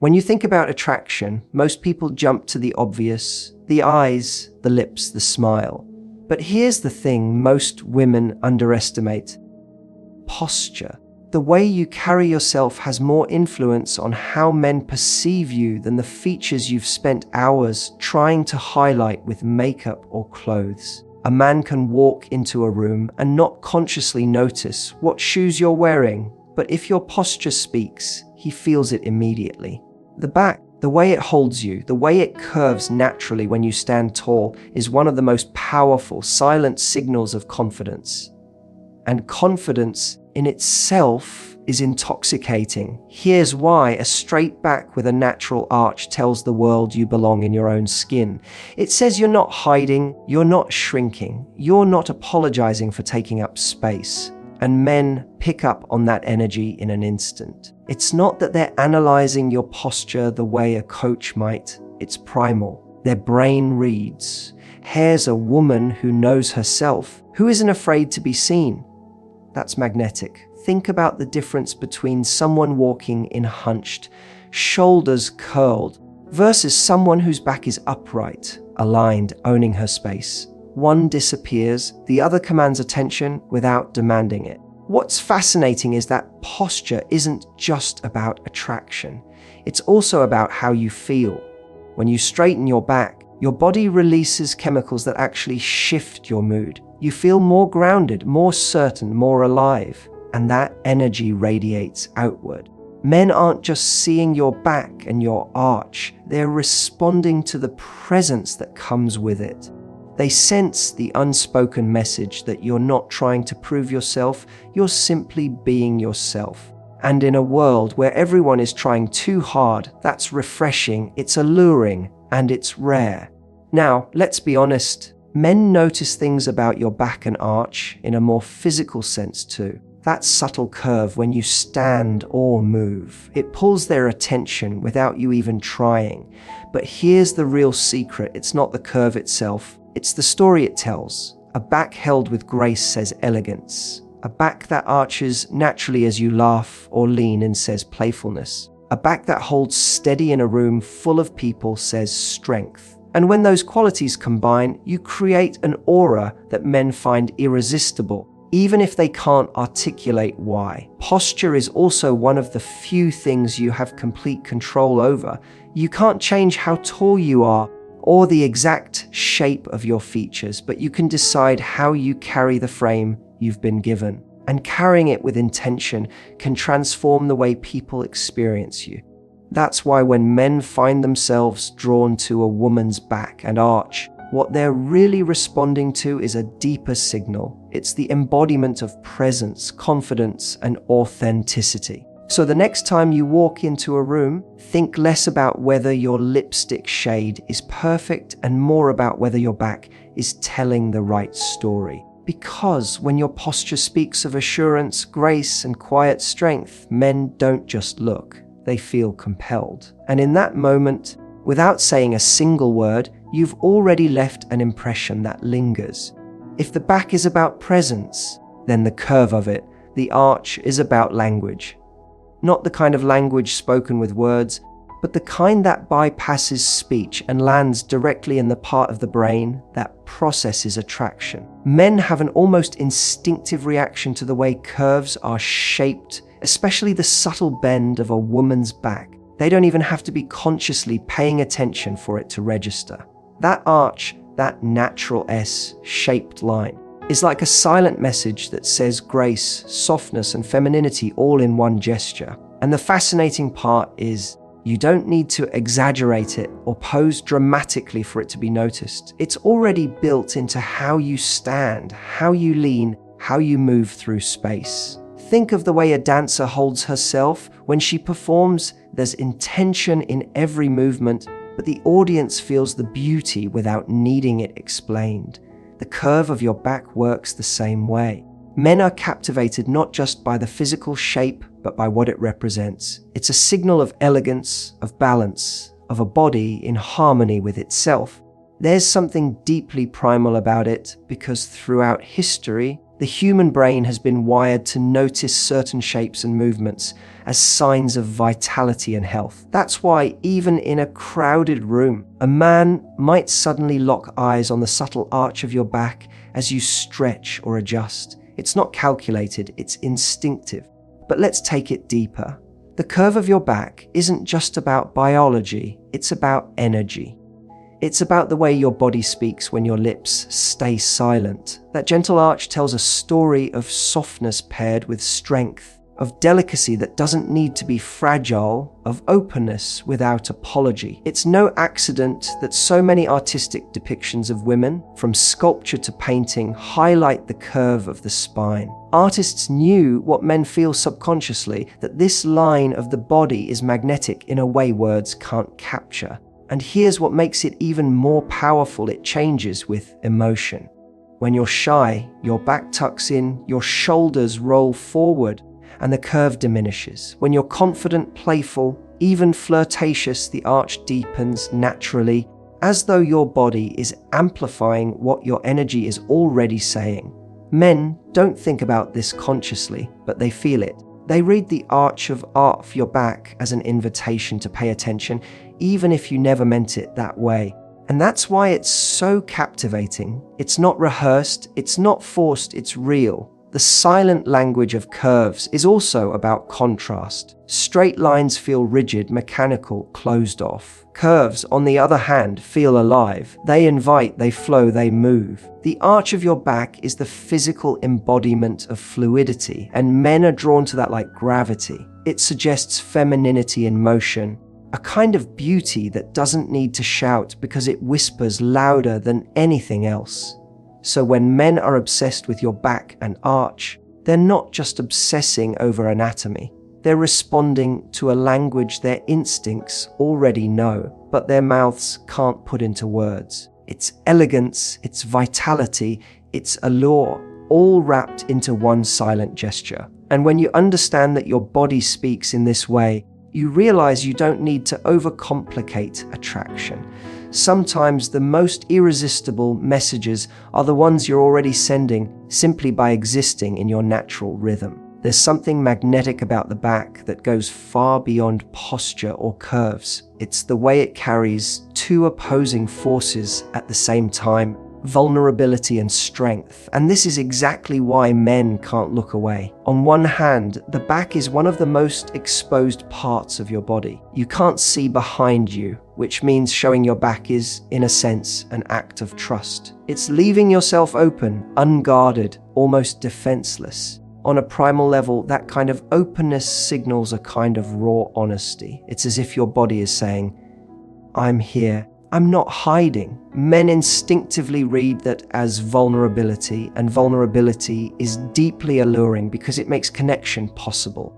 When you think about attraction, most people jump to the obvious: the eyes, the lips, the smile. But here's the thing most women underestimate: posture. The way you carry yourself has more influence on how men perceive you than the features you've spent hours trying to highlight with makeup or clothes. A man can walk into a room and not consciously notice what shoes you're wearing, but if your posture speaks, he feels it immediately. The back, the way it holds you, the way it curves naturally when you stand tall, is one of the most powerful, silent signals of confidence. And confidence in itself is intoxicating. Here's why: a straight back with a natural arch tells the world you belong in your own skin. It says you're not hiding, you're not shrinking, you're not apologizing for taking up space. And men pick up on that energy in an instant. It's not that they're analyzing your posture the way a coach might. It's primal. Their brain reads. Here's a woman who knows herself, who isn't afraid to be seen. That's magnetic. Think about the difference between someone walking in hunched, shoulders curled, versus someone whose back is upright, aligned, owning her space. One disappears, the other commands attention without demanding it. What's fascinating is that posture isn't just about attraction. It's also about how you feel. When you straighten your back, your body releases chemicals that actually shift your mood. You feel more grounded, more certain, more alive, and that energy radiates outward. Men aren't just seeing your back and your arch, they're responding to the presence that comes with it. They sense the unspoken message that you're not trying to prove yourself, you're simply being yourself. And in a world where everyone is trying too hard, that's refreshing, it's alluring, and it's rare. Now, let's be honest, men notice things about your back and arch in a more physical sense too. That subtle curve when you stand or move, it pulls their attention without you even trying. But here's the real secret: it's not the curve itself, it's the story it tells. A back held with grace says elegance. A back that arches naturally as you laugh or lean in says playfulness. A back that holds steady in a room full of people says strength. And when those qualities combine, you create an aura that men find irresistible, even if they can't articulate why. Posture is also one of the few things you have complete control over. You can't change how tall you are or the exact shape of your features, but you can decide how you carry the frame you've been given. And carrying it with intention can transform the way people experience you. That's why when men find themselves drawn to a woman's back and arch, what they're really responding to is a deeper signal. It's the embodiment of presence, confidence, and authenticity. So the next time you walk into a room, think less about whether your lipstick shade is perfect and more about whether your back is telling the right story. Because when your posture speaks of assurance, grace, and quiet strength, men don't just look, they feel compelled. And in that moment, without saying a single word, you've already left an impression that lingers. If the back is about presence, then the curve of it, the arch, is about language. Not the kind of language spoken with words, but the kind that bypasses speech and lands directly in the part of the brain that processes attraction. Men have an almost instinctive reaction to the way curves are shaped, especially the subtle bend of a woman's back. They don't even have to be consciously paying attention for it to register. That arch, that natural S-shaped line, is like a silent message that says grace, softness, and femininity all in one gesture. And the fascinating part is, you don't need to exaggerate it or pose dramatically for it to be noticed. It's already built into how you stand, how you lean, how you move through space. Think of the way a dancer holds herself. When she performs, there's intention in every movement, but the audience feels the beauty without needing it explained. The curve of your back works the same way. Men are captivated not just by the physical shape, but by what it represents. It's a signal of elegance, of balance, of a body in harmony with itself. There's something deeply primal about it, because throughout history, the human brain has been wired to notice certain shapes and movements as signs of vitality and health. That's why even in a crowded room, a man might suddenly lock eyes on the subtle arch of your back as you stretch or adjust. It's not calculated, it's instinctive. But let's take it deeper. The curve of your back isn't just about biology, it's about energy. It's about the way your body speaks when your lips stay silent. That gentle arch tells a story of softness paired with strength, of delicacy that doesn't need to be fragile, of openness without apology. It's no accident that so many artistic depictions of women, from sculpture to painting, highlight the curve of the spine. Artists knew what men feel subconsciously, that this line of the body is magnetic in a way words can't capture. And here's what makes it even more powerful: it changes with emotion. When you're shy, your back tucks in, your shoulders roll forward, and the curve diminishes. When you're confident, playful, even flirtatious, the arch deepens naturally, as though your body is amplifying what your energy is already saying. Men don't think about this consciously, but they feel it. They read the arch of your back as an invitation to pay attention, even if you never meant it that way. And that's why it's so captivating. It's not rehearsed, it's not forced, it's real. The silent language of curves is also about contrast. Straight lines feel rigid, mechanical, closed off. Curves, on the other hand, feel alive. They invite, they flow, they move. The arch of your back is the physical embodiment of fluidity, and men are drawn to that like gravity. It suggests femininity in motion, a kind of beauty that doesn't need to shout because it whispers louder than anything else. So when men are obsessed with your back and arch, they're not just obsessing over anatomy. They're responding to a language their instincts already know, but their mouths can't put into words. It's elegance, it's vitality, it's allure, all wrapped into one silent gesture. And when you understand that your body speaks in this way, you realize you don't need to overcomplicate attraction. Sometimes the most irresistible messages are the ones you're already sending simply by existing in your natural rhythm. There's something magnetic about the back that goes far beyond posture or curves. It's the way it carries two opposing forces at the same time: vulnerability and strength. And this is exactly why men can't look away. On one hand, the back is one of the most exposed parts of your body. You can't see behind you, which means showing your back is, in a sense, an act of trust. It's leaving yourself open, unguarded, almost defenseless. On a primal level, that kind of openness signals a kind of raw honesty. It's as if your body is saying, "I'm here. I'm not hiding." Men instinctively read that as vulnerability, and vulnerability is deeply alluring because it makes connection possible.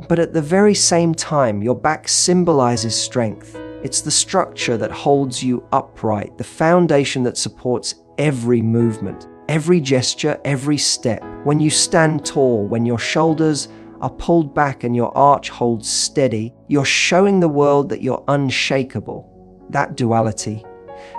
But at the very same time, your back symbolizes strength. It's the structure that holds you upright, the foundation that supports every movement, every gesture, every step. When you stand tall, when your shoulders are pulled back and your arch holds steady, you're showing the world that you're unshakable. That duality,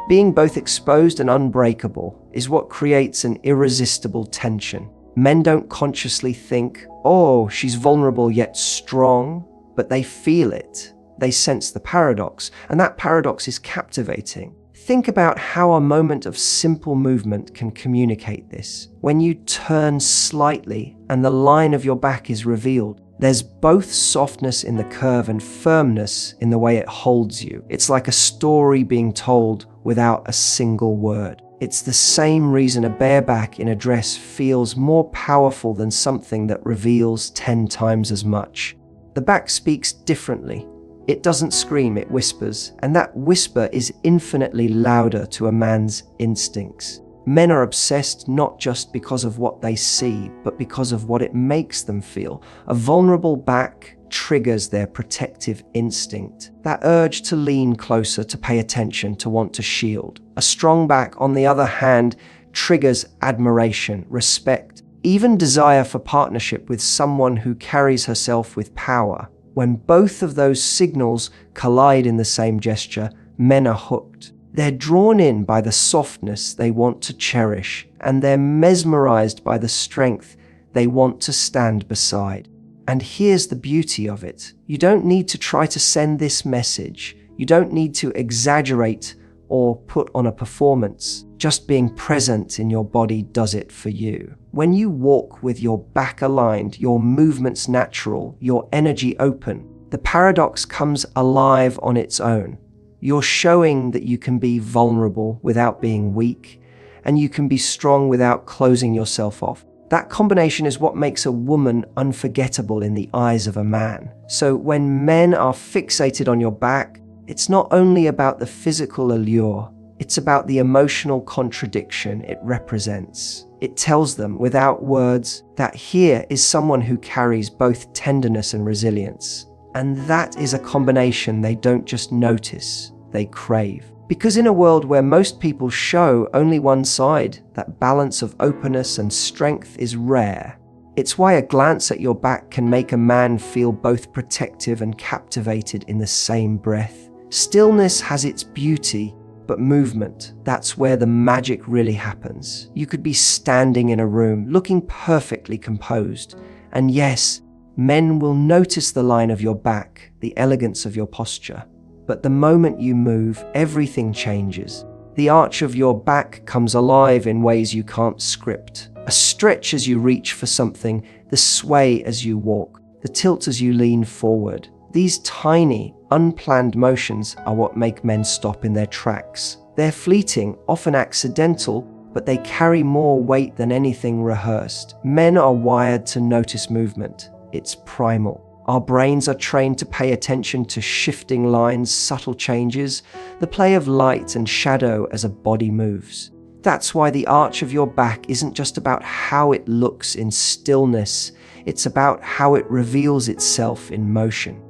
being both exposed and unbreakable, is what creates an irresistible tension. Men don't consciously think, "Oh, she's vulnerable yet strong," but they feel it. They sense the paradox, and that paradox is captivating. Think about how a moment of simple movement can communicate this. When you turn slightly and the line of your back is revealed, there's both softness in the curve and firmness in the way it holds you. It's like a story being told without a single word. It's the same reason a bare back in a dress feels more powerful than something that reveals 10 times as much. The back speaks differently. It doesn't scream, it whispers, and that whisper is infinitely louder to a man's instincts. Men are obsessed not just because of what they see, but because of what it makes them feel. A vulnerable back triggers their protective instinct, that urge to lean closer, to pay attention, to want to shield. A strong back, on the other hand, triggers admiration, respect, even desire for partnership with someone who carries herself with power. When both of those signals collide in the same gesture, men are hooked. They're drawn in by the softness they want to cherish, and they're mesmerized by the strength they want to stand beside. And here's the beauty of it. You don't need to try to send this message. You don't need to exaggerate or put on a performance. Just being present in your body does it for you. When you walk with your back aligned, your movements natural, your energy open, the paradox comes alive on its own. You're showing that you can be vulnerable without being weak, and you can be strong without closing yourself off. That combination is what makes a woman unforgettable in the eyes of a man. So when men are fixated on your back, it's not only about the physical allure, it's about the emotional contradiction it represents. It tells them, without words, that here is someone who carries both tenderness and resilience. And that is a combination they don't just notice, they crave. Because in a world where most people show only one side, that balance of openness and strength is rare. It's why a glance at your back can make a man feel both protective and captivated in the same breath. Stillness has its beauty, but movement, that's where the magic really happens. You could be standing in a room, looking perfectly composed, and yes, men will notice the line of your back, the elegance of your posture. But the moment you move, everything changes. The arch of your back comes alive in ways you can't script. A stretch as you reach for something, the sway as you walk, the tilt as you lean forward. These tiny, unplanned motions are what make men stop in their tracks. They're fleeting, often accidental, but they carry more weight than anything rehearsed. Men are wired to notice movement. It's primal. Our brains are trained to pay attention to shifting lines, subtle changes, the play of light and shadow as a body moves. That's why the arch of your back isn't just about how it looks in stillness, it's about how it reveals itself in motion.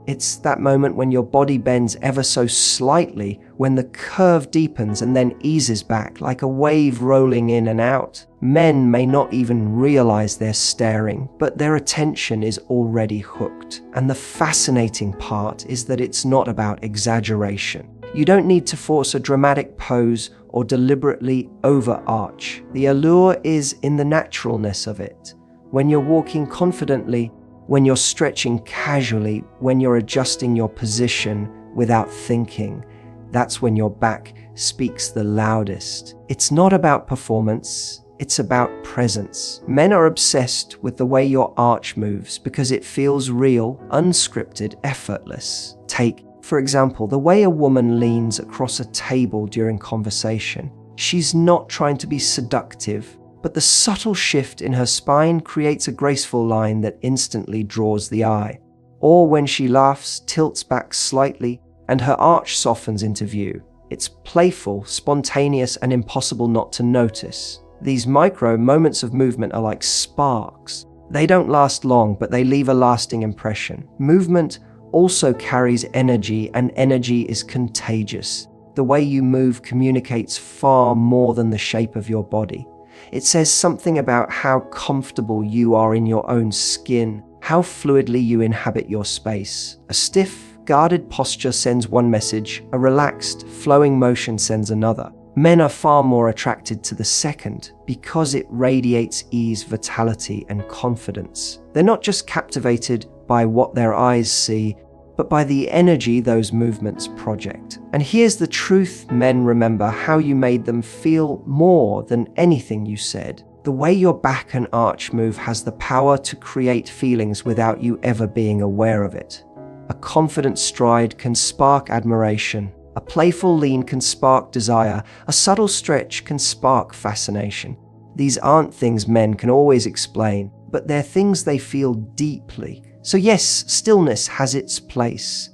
It's that moment when your body bends ever so slightly, when the curve deepens and then eases back like a wave rolling in and out. Men may not even realize they're staring, but their attention is already hooked. And the fascinating part is that it's not about exaggeration. You don't need to force a dramatic pose or deliberately overarch. The allure is in the naturalness of it. When you're walking confidently, when you're stretching casually, when you're adjusting your position without thinking, that's when your back speaks the loudest. It's not about performance, it's about presence. Men are obsessed with the way your arch moves because it feels real, unscripted, effortless. Take, for example, the way a woman leans across a table during conversation. She's not trying to be seductive, but the subtle shift in her spine creates a graceful line that instantly draws the eye. Or when she laughs, tilts back slightly, and her arch softens into view. It's playful, spontaneous, and impossible not to notice. These micro moments of movement are like sparks. They don't last long, but they leave a lasting impression. Movement also carries energy, and energy is contagious. The way you move communicates far more than the shape of your body. It says something about how comfortable you are in your own skin, how fluidly you inhabit your space. A stiff, guarded posture sends one message, a relaxed, flowing motion sends another. Men are far more attracted to the second because it radiates ease, vitality, and confidence. They're not just captivated by what their eyes see, but by the energy those movements project. And here's the truth men remember: how you made them feel more than anything you said. The way your back and arch move has the power to create feelings without you ever being aware of it. A confident stride can spark admiration. A playful lean can spark desire. A subtle stretch can spark fascination. These aren't things men can always explain, but they're things they feel deeply. So yes, stillness has its place,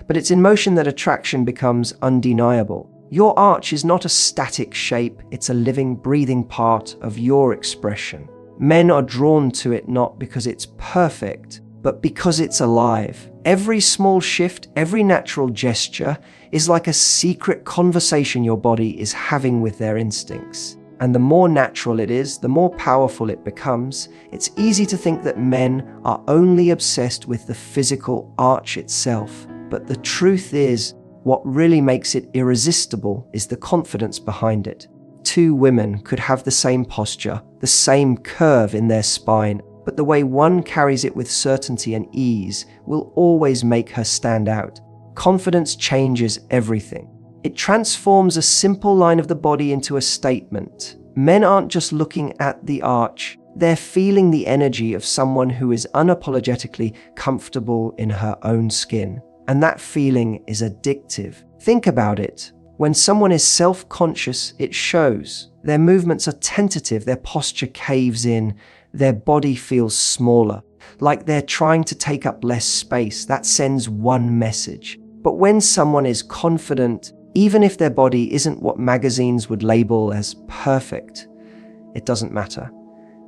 but it's in motion that attraction becomes undeniable. Your arch is not a static shape, it's a living, breathing part of your expression. Men are drawn to it not because it's perfect, but because it's alive. Every small shift, every natural gesture is like a secret conversation your body is having with their instincts. And the more natural it is, the more powerful it becomes. It's easy to think that men are only obsessed with the physical arch itself. But the truth is, what really makes it irresistible is the confidence behind it. Two women could have the same posture, the same curve in their spine, but the way one carries it with certainty and ease will always make her stand out. Confidence changes everything. It transforms a simple line of the body into a statement. Men aren't just looking at the arch, they're feeling the energy of someone who is unapologetically comfortable in her own skin. And that feeling is addictive. Think about it. When someone is self-conscious, it shows. Their movements are tentative, their posture caves in, their body feels smaller, like they're trying to take up less space. That sends one message. But when someone is confident, even if their body isn't what magazines would label as perfect, it doesn't matter.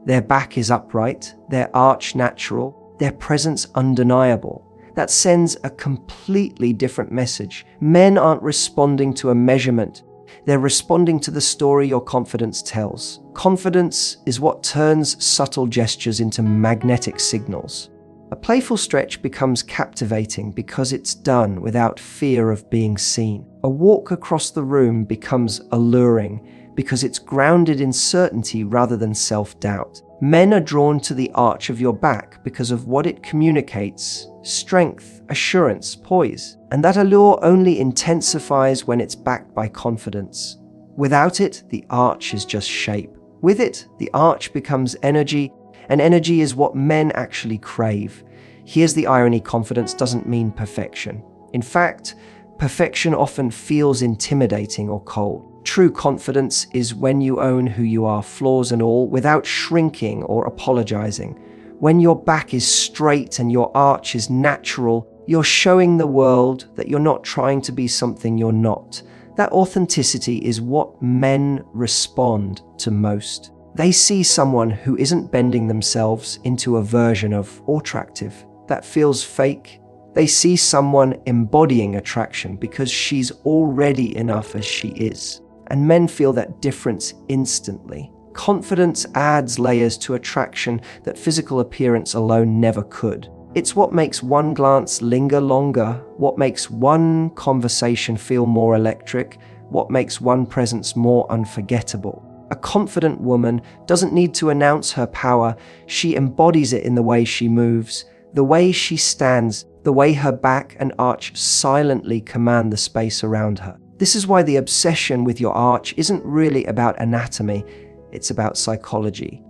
Their back is upright, their arch natural, their presence undeniable. That sends a completely different message. Men aren't responding to a measurement. They're responding to the story your confidence tells. Confidence is what turns subtle gestures into magnetic signals. A playful stretch becomes captivating because it's done without fear of being seen. A walk across the room becomes alluring because it's grounded in certainty rather than self-doubt. Men are drawn to the arch of your back because of what it communicates: strength, assurance, poise. And that allure only intensifies when it's backed by confidence. Without it, the arch is just shape. With it, the arch becomes energy, and energy is what men actually crave. Here's the irony: confidence doesn't mean perfection. In fact, perfection often feels intimidating or cold. True confidence is when you own who you are, flaws and all, without shrinking or apologizing. When your back is straight and your arch is natural, you're showing the world that you're not trying to be something you're not. That authenticity is what men respond to most. They see someone who isn't bending themselves into a version of attractive that feels fake. They see someone embodying attraction because she's already enough as she is. And men feel that difference instantly. Confidence adds layers to attraction that physical appearance alone never could. It's what makes one glance linger longer, what makes one conversation feel more electric, what makes one presence more unforgettable. A confident woman doesn't need to announce her power. She embodies it in the way she moves, the way she stands, the way her back and arch silently command the space around her. This is why the obsession with your arch isn't really about anatomy, it's about psychology.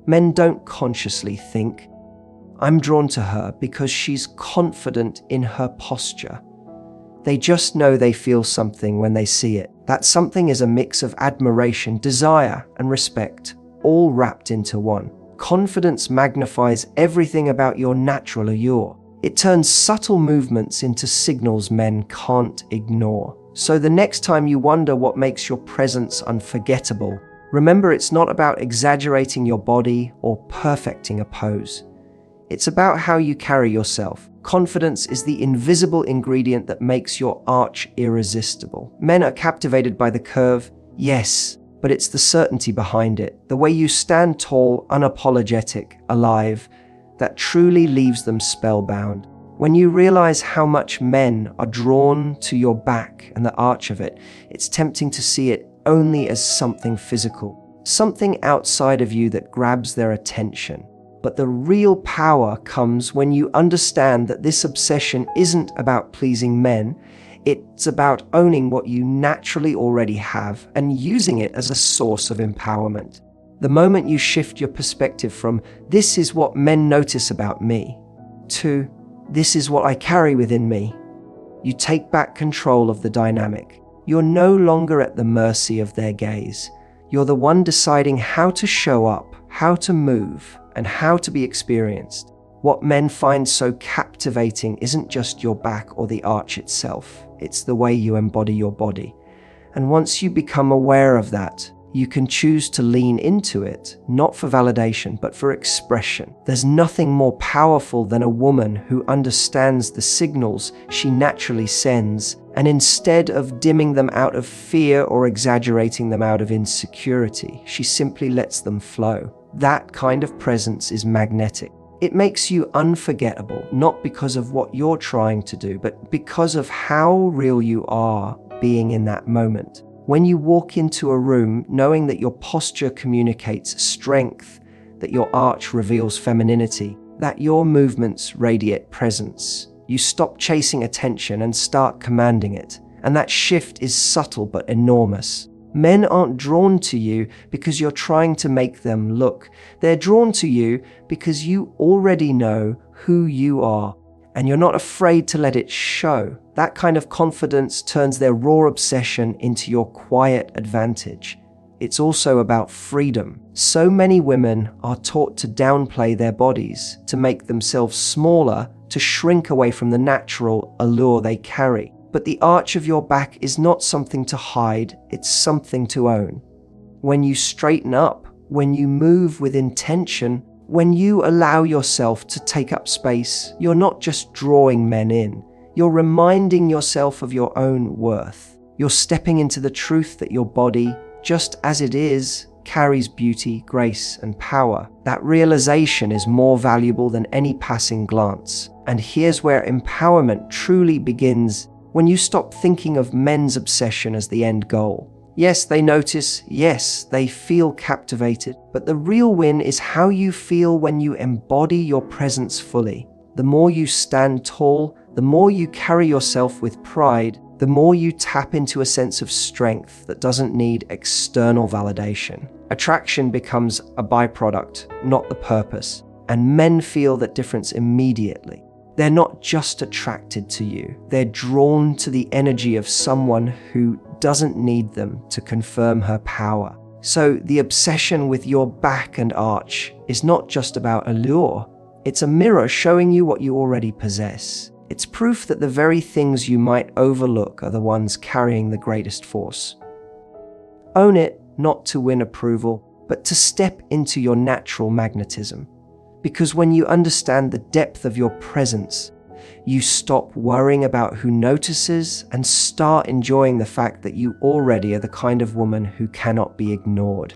Men don't consciously think, "I'm drawn to her because she's confident in her posture." They just know they feel something when they see it. That something is a mix of admiration, desire, and respect, all wrapped into one. Confidence magnifies everything about your natural allure. It turns subtle movements into signals men can't ignore. So the next time you wonder what makes your presence unforgettable, remember it's not about exaggerating your body or perfecting a pose. It's about how you carry yourself. Confidence is the invisible ingredient that makes your arch irresistible. Men are captivated by the curve, yes, but it's the certainty behind it, the way you stand tall, unapologetic, alive, that truly leaves them spellbound. When you realize how much men are drawn to your back and the arch of it, it's tempting to see it only as something physical, something outside of you that grabs their attention. But the real power comes when you understand that this obsession isn't about pleasing men, it's about owning what you naturally already have and using it as a source of empowerment. The moment you shift your perspective from "this is what men notice about me" to "this is what I carry within me," you take back control of the dynamic. You're no longer at the mercy of their gaze. You're the one deciding how to show up, how to move, and how to be experienced. What men find so captivating isn't just your back or the arch itself, it's the way you embody your body. And once you become aware of that, you can choose to lean into it, not for validation, but for expression. There's nothing more powerful than a woman who understands the signals she naturally sends, and instead of dimming them out of fear or exaggerating them out of insecurity, she simply lets them flow. That kind of presence is magnetic. It makes you unforgettable, not because of what you're trying to do, but because of how real you are being in that moment. When you walk into a room knowing that your posture communicates strength, that your arch reveals femininity, that your movements radiate presence. You stop chasing attention and start commanding it. And that shift is subtle but enormous. Men aren't drawn to you because you're trying to make them look. They're drawn to you because you already know who you are, and you're not afraid to let it show. That kind of confidence turns their raw obsession into your quiet advantage. It's also about freedom. So many women are taught to downplay their bodies, to make themselves smaller, to shrink away from the natural allure they carry. But the arch of your back is not something to hide, it's something to own. When you straighten up, when you move with intention, when you allow yourself to take up space, you're not just drawing men in, you're reminding yourself of your own worth. You're stepping into the truth that your body, just as it is, carries beauty, grace, and power. That realization is more valuable than any passing glance. And here's where empowerment truly begins. When you stop thinking of men's obsession as the end goal. Yes, they notice, yes, they feel captivated, but the real win is how you feel when you embody your presence fully. The more you stand tall, the more you carry yourself with pride, the more you tap into a sense of strength that doesn't need external validation. Attraction becomes a byproduct, not the purpose, and men feel that difference immediately. They're not just attracted to you, they're drawn to the energy of someone who doesn't need them to confirm her power. So the obsession with your back and arch is not just about allure, it's a mirror showing you what you already possess. It's proof that the very things you might overlook are the ones carrying the greatest force. Own it, not to win approval, but to step into your natural magnetism. Because when you understand the depth of your presence, you stop worrying about who notices and start enjoying the fact that you already are the kind of woman who cannot be ignored.